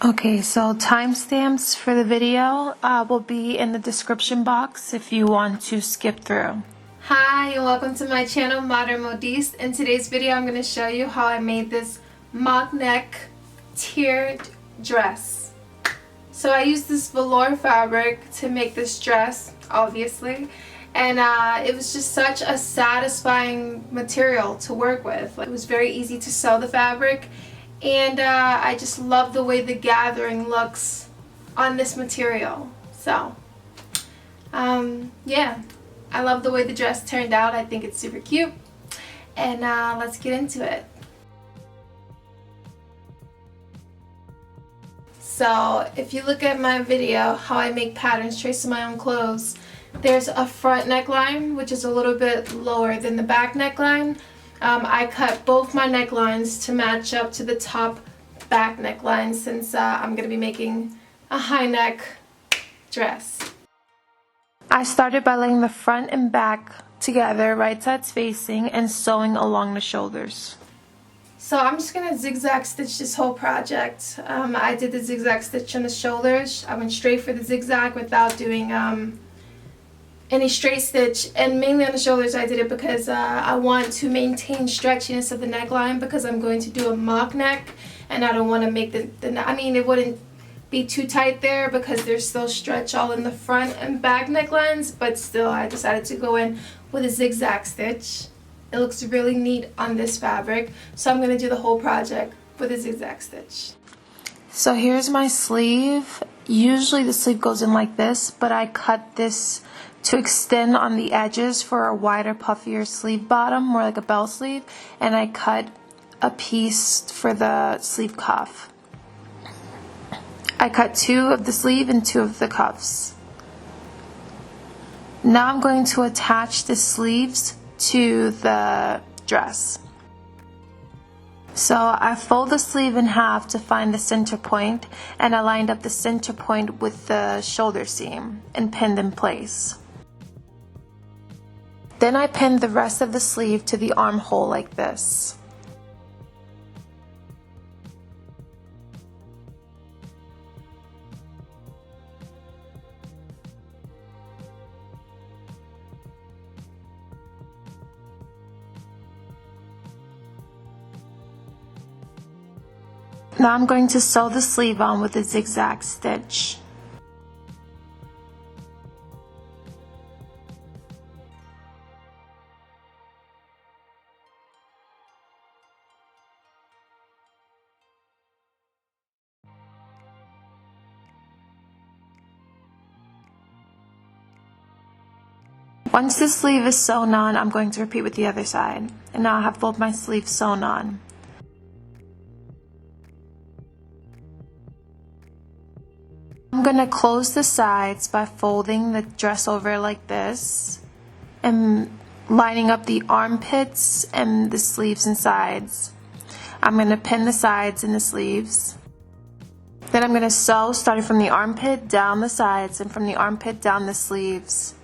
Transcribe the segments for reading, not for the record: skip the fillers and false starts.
Okay, so timestamps for the video will be in the description box if you want to skip through. Hi and welcome to my channel Modern Modiste. In today's video I'm going to show you how I made this mock neck tiered dress. So I used this velour fabric to make this dress, obviously, and it was just such a satisfying material to work with. It was very easy to sew the fabric, and I just love the way the gathering looks on this material. So yeah, I love the way the dress turned out. I think it's super cute, and let's get into it. So if you look at my video, how I make patterns tracing my own clothes, there's a front neckline which is a little bit lower than the back neckline. I cut both my necklines to match up to the top back neckline since I'm going to be making a high neck dress. I started by laying the front and back together, right sides facing, and sewing along the shoulders. So I'm just going to zigzag stitch this whole project. I did the zigzag stitch on the shoulders. I went straight for the zigzag without doing any straight stitch, and mainly on the shoulders I did it because I want to maintain stretchiness of the neckline because I'm going to do a mock neck, and I don't want to make I mean, it wouldn't be too tight there because there's still stretch all in the front and back necklines, but still I decided to go in with a zigzag stitch. It looks really neat on this fabric, so I'm going to do the whole project with a zigzag stitch. So here's my sleeve. Usually the sleeve goes in like this, but I cut this to extend on the edges for a wider, puffier sleeve bottom, more like a bell sleeve, and I cut a piece for the sleeve cuff. I cut 2 of the sleeve and 2 of the cuffs. Now I'm going to attach the sleeves to the dress. So I fold the sleeve in half to find the center point, and I lined up the center point with the shoulder seam and pinned in place. Then I pinned the rest of the sleeve to the armhole like this. Now I'm going to sew the sleeve on with a zigzag stitch. Once the sleeve is sewn on, I'm going to repeat with the other side. And now I have both my sleeves sewn on. I'm going to close the sides by folding the dress over like this and lining up the armpits and the sleeves and sides. I'm going to pin the sides and the sleeves. Then I'm going to sew starting from the armpit down the sides and from the armpit down the sleeves.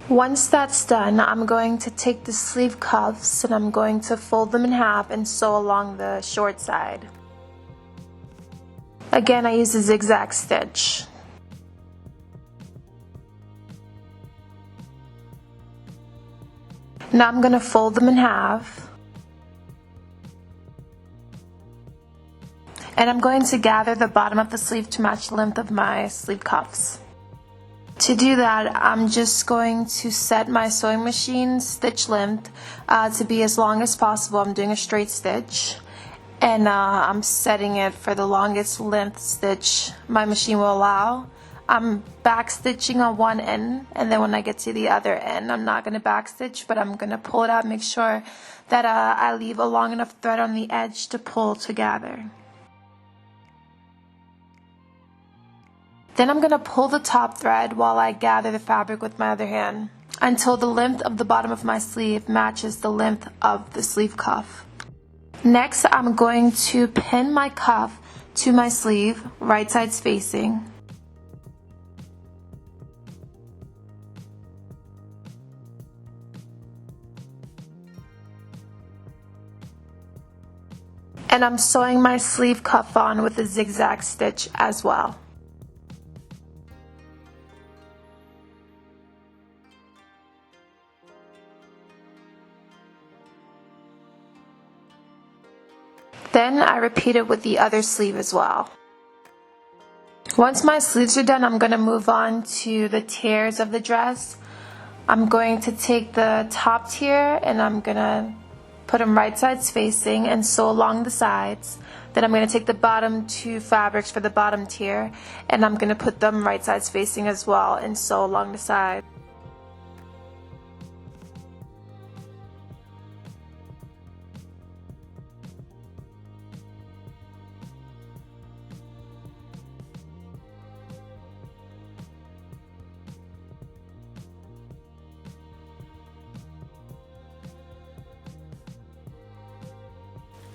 Once that's done, I'm going to take the sleeve cuffs and I'm going to fold them in half and sew along the short side. Again, I use a zigzag stitch. Now I'm going to fold them in half. And I'm going to gather the bottom of the sleeve to match the length of my sleeve cuffs. To do that, I'm just going to set my sewing machine stitch length to be as long as possible. I'm doing a straight stitch, and I'm setting it for the longest length stitch my machine will allow. I'm back stitching on one end, and then when I get to the other end, I'm not going to back stitch, but I'm going to pull it out, make sure that I leave a long enough thread on the edge to pull together. Then I'm going to pull the top thread while I gather the fabric with my other hand until the length of the bottom of my sleeve matches the length of the sleeve cuff. Next, I'm going to pin my cuff to my sleeve, right sides facing. And I'm sewing my sleeve cuff on with a zigzag stitch as well. Then I repeat it with the other sleeve as well. Once my sleeves are done, I'm going to move on to the tiers of the dress. I'm going to take the top tier and I'm going to put them right sides facing and sew along the sides. Then I'm going to take the bottom two fabrics for the bottom tier and I'm going to put them right sides facing as well and sew along the side.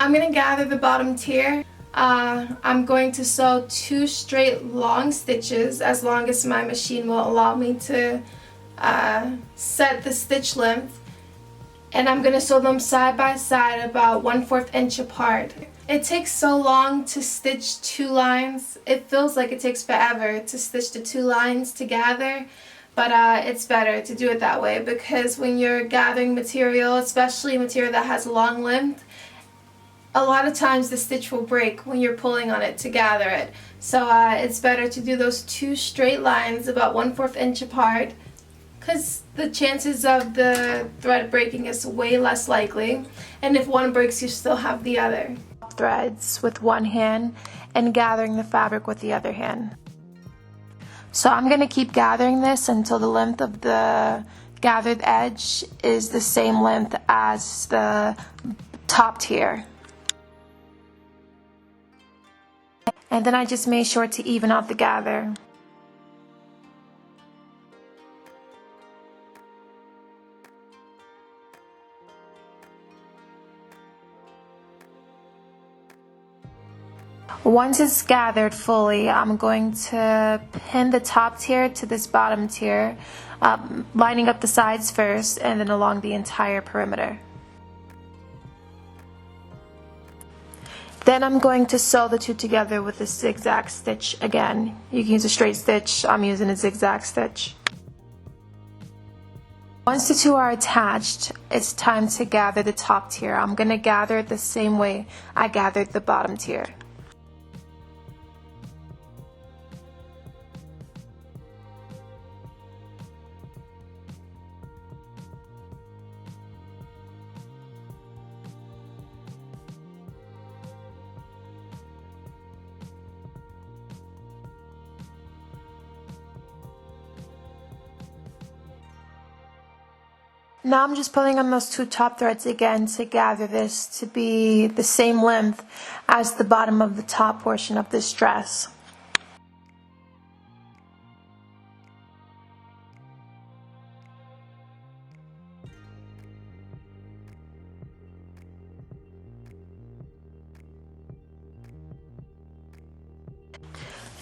I'm going to gather the bottom tier. I'm going to sew 2 straight long stitches as long as my machine will allow me to set the stitch length, and I'm going to sew them side by side about 1/4 inch apart. It takes so long to stitch 2 lines. It feels like it takes forever to stitch the 2 lines together, but it's better to do it that way because when you're gathering material, especially material that has a long length, a lot of times the stitch will break when you're pulling on it to gather it. So it's better to do those 2 straight lines about 1/4 inch apart because the chances of the thread breaking is way less likely. And if one breaks, you still have the other. Threads with one hand and gathering the fabric with the other hand. So I'm going to keep gathering this until the length of the gathered edge is the same length as the top tier. And then I just made sure to even out the gather. Once it's gathered fully, I'm going to pin the top tier to this bottom tier, lining up the sides first and then along the entire perimeter. Then I'm going to sew the two together with a zigzag stitch again. You can use a straight stitch, I'm using a zigzag stitch. Once the two are attached, it's time to gather the top tier. I'm going to gather it the same way I gathered the bottom tier. Now I'm just pulling on those 2 top threads again to gather this to be the same length as the bottom of the top portion of this dress.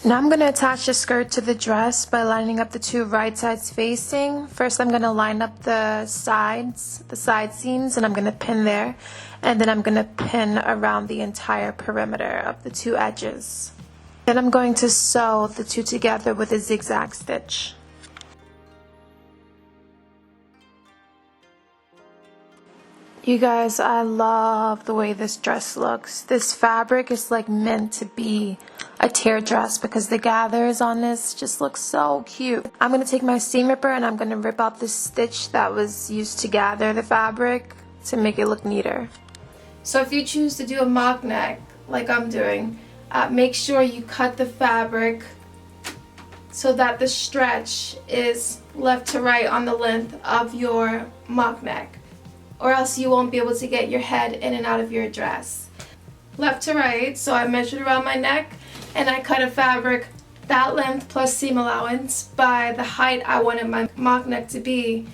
Now I'm going to attach the skirt to the dress by lining up the 2 right sides facing. First I'm going to line up the side seams, and I'm going to pin there. And then I'm going to pin around the entire perimeter of the 2 edges. Then I'm going to sew the 2 together with a zigzag stitch. You guys, I love the way this dress looks. This fabric is like meant to be a tier dress because the gathers on this just look so cute. I'm going to take my seam ripper and I'm going to rip out the stitch that was used to gather the fabric to make it look neater. So if you choose to do a mock neck like I'm doing, make sure you cut the fabric so that the stretch is left to right on the length of your mock neck, or else you won't be able to get your head in and out of your dress. Left to right, so I measured around my neck and I cut a fabric that length plus seam allowance by the height I wanted my mock neck to be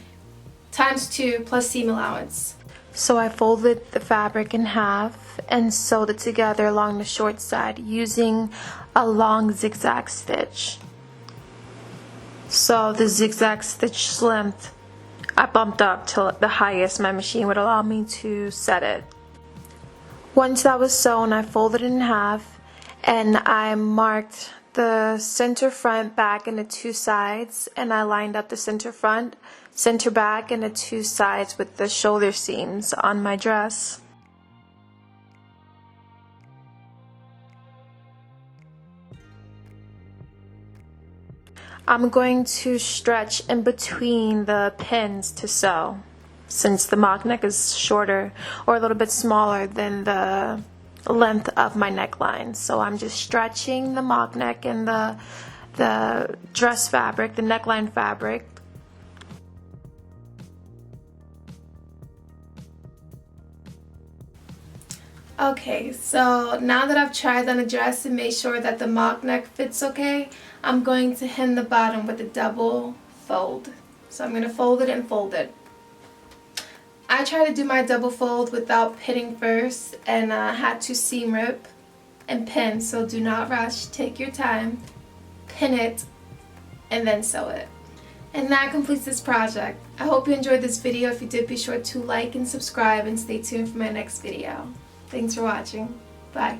times 2 plus seam allowance. So I folded the fabric in half and sewed it together along the short side using a long zigzag stitch. So the zigzag stitch length I bumped up to the highest my machine would allow me to set it. Once that was sewn, I folded it in half and I marked the center front, back, and the 2 sides, and I lined up the center front, center back, and the 2 sides with the shoulder seams on my dress. I'm going to stretch in between the pins to sew, since the mock neck is shorter or a little bit smaller than the length of my neckline. So I'm just stretching the mock neck and the dress fabric, the neckline fabric. Okay, so now that I've tried on a dress and made sure that the mock neck fits okay, I'm going to hem the bottom with a double fold. So I'm going to fold it and fold it. I try to do my double fold without pinning first, and had to seam rip and pin, so do not rush, take your time, pin it, and then sew it. And that completes this project. I hope you enjoyed this video. If you did, be sure to like and subscribe and stay tuned for my next video. Thanks for watching. Bye.